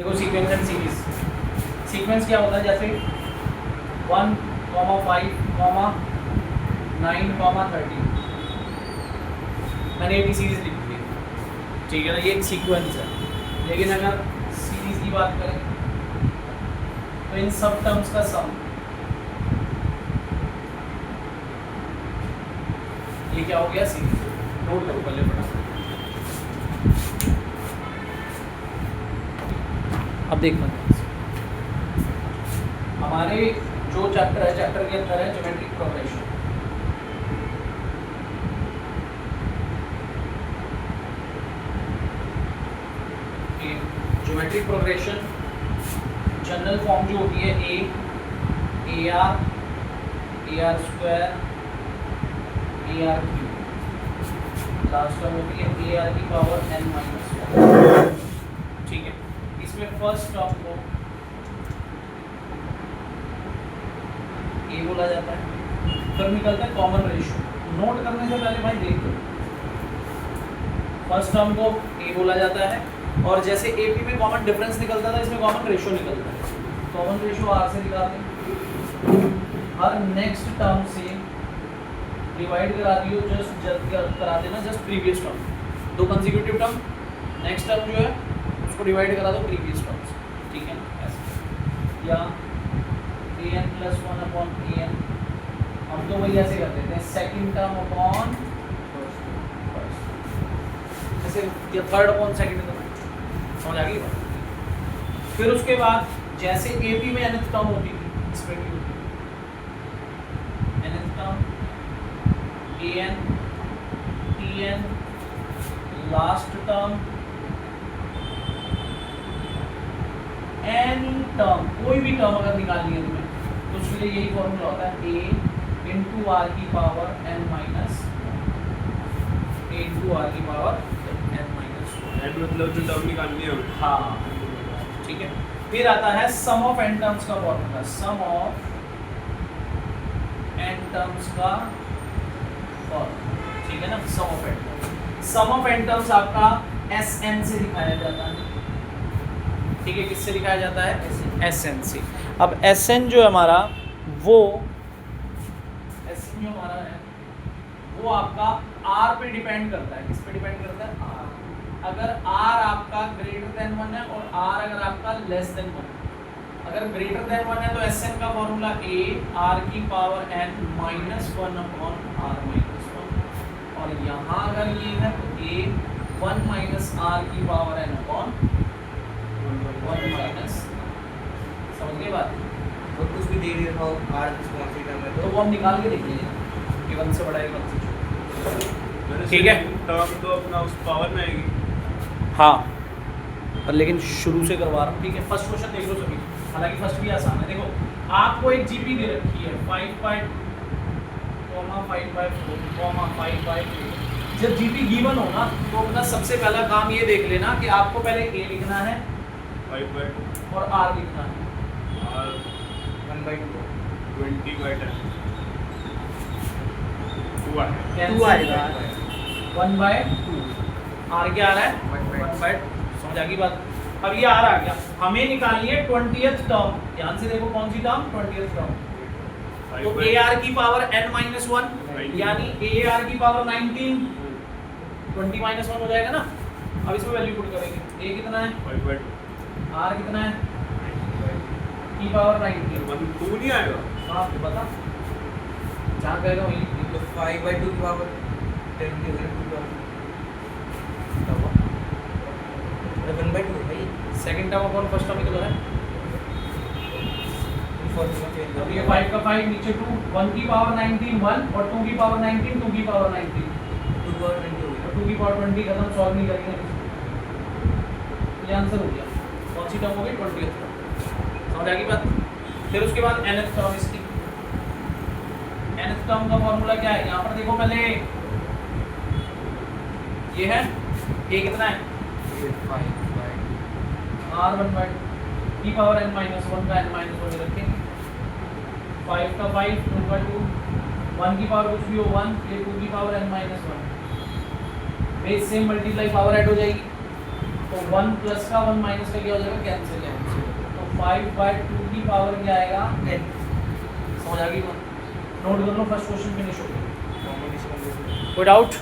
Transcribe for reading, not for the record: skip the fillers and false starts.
देखो sequence and series. Sequence क्या होता है, जैसे 1, 5, 9, 30 मैंने एक सीरीज लिख दी, ठीक है ना, ये एक सीक्वेंस है। लेकिन अगर सीरीज की बात करें तो इन सब टर्म्स का सम, ये क्या हो गया, सीरीज। नोट करो पहले फटाफट। अब देखना हमारे जो चैप्टर है, चैप्टर के अंदर है geometric progression. Geometric progression general form जो होती है A R square AR cube, last term होती है AR की पावर n-1, ठीक है। इसमें फर्स्ट टर्म को ए बोला जाता है, फिर निकलता है कॉमन रेशियो। नोट करने से पहले भाई देख लो, फर्स्ट टर्म को ए बोला जाता है, और जैसे एपी में कॉमन डिफरेंस निकलता था, इसमें कॉमन रेशियो निकलता है। कॉमन रेशियो आर से निकालते हैं, हर नेक्स्ट टर्म से डिवाइड करा दियो, जस्ट करा देना जस्ट प्रीवियस टर्म, दो कंसेक्यूटिव टर्म, नेक्स्ट टर्म जो है उसको डिवाइड करा दो प्रीवियस टर्म से, ठीक है ऐसे। या an + 1 अपॉन an, हम तो वही ऐसे कर देते हैं, सेकंड टर्म अपॉन फर्स्ट, जैसे या थर्ड अपॉन सेकंड, समझ आ गई बात। फिर उसके बाद जैसे एपी में nth टर्म होती थी, इसमें भी होती है nth term an tn, last term any term, कोई भी टर्म अगर निकालनी है तुम्हें तो उसके लिए यही फॉर्मूला होता है a इंटू आर की power n-, a into r की पावर n-, मतलब जो टर्म निकालनी है। हाँ ठीक है। फिर आता है सम ऑफ n टर्म्स का फॉर्मूला, सम ऑफ n टर्म्स का फॉर्मूला, ठीक है ना। सम ऑफ n टर्म्स आपका Sn से दिखाया जाता है, ठीक है। किससे दिखाया जाता है, Sn से। अब Sn जो हमारा वो Sn जो हमारा है वो आपका R पे डिपेंड करता है। किस पे डिपेंड करता है, R। अगर R आपका ग्रेटर देन 1 है और R अगर आपका लेस देन 1 है, अगर ग्रेटर देन 1 है तो Sn का फॉर्मूला a r की पावर n-1 अपॉन r - 1, और यहाँ अगर ये है तो a 1 - r की पावर n अपॉन 1 - समझ गए बात। तो कुछ भी दे रहे हो r कौन सी टर्म है तो वो हम निकाल के देखेंगे कि 1 से बड़ा है 1 से छोटा, ठीक है। टर्म तो अपना उस पावर में आएगी, हाँ पर लेकिन शुरू से करवा रहा हूँ, ठीक है। फर्स्ट क्वेश्चन देख लो सभी, हालांकि फर्स्ट भी आसान है। देखो आपको एक जीपी दे रखी है 5/4, 5/8। जब जीपी गिवन हो ना तो अपना सबसे पहला काम ये देख लेना कि आपको पहले ए लिखना है 5/2 और आर लिखना है, और 1/2 20/10 2 आएगा 1/2। आर क्या आ रहा है 1/2, समझ आ गई बात। अब ये आर आ गया, हमें निकालनी है 20th टर्म। ध्यान से देखो कौन सी टर्म, 20th टर्म। तो ए आर की पावर n-1 यानी ए आर की पावर 19, 20 - 1 हो जाएगा ना। अब इसमें वैल्यू पुट करेंगे, ए कितना है 5/2 आर कितना है की पावर 19, 2 नहीं आएगा। हाँ तो बता जहाँ कहेगा वही लिख तो 5/2 की पावर 10 की 1/2 भाई। Second term upon first term ही तो है। अब ये 5 का 5 नीचे 2, 1 की पावर 19 1 और 2 की पावर 19 2 की पावर 19 2 की पावर 20 खत्म, सॉल्व नहीं करेंगे। ये आंसर हो गया। कौन सी टर्म हो गई 20th टर्म, समझ आ गई बात। फिर उसके बाद nth टर्म, इसकी nth टर्म का फॉर्मूला क्या है, यहाँ पर देखो पहले ये है a कितना है r1/2 की पावर n-1 का n-1 रखेंगे, 5 का 5 2/2, 1 की पावर कुछ भी हो 1, ये 2 की power n-1, base same multiply power add हो जाएगी, तो 1 प्लस का 1 माइनस का क्या हो जाएगा, कैंसिल। तो 5/2 की पावर क्या आएगा, 10। समझ आ गई बात? नोट कर लो, फर्स्ट क्वेश्चन फिनिश हो गया। कॉमन डिस्काउंट कोई डाउट?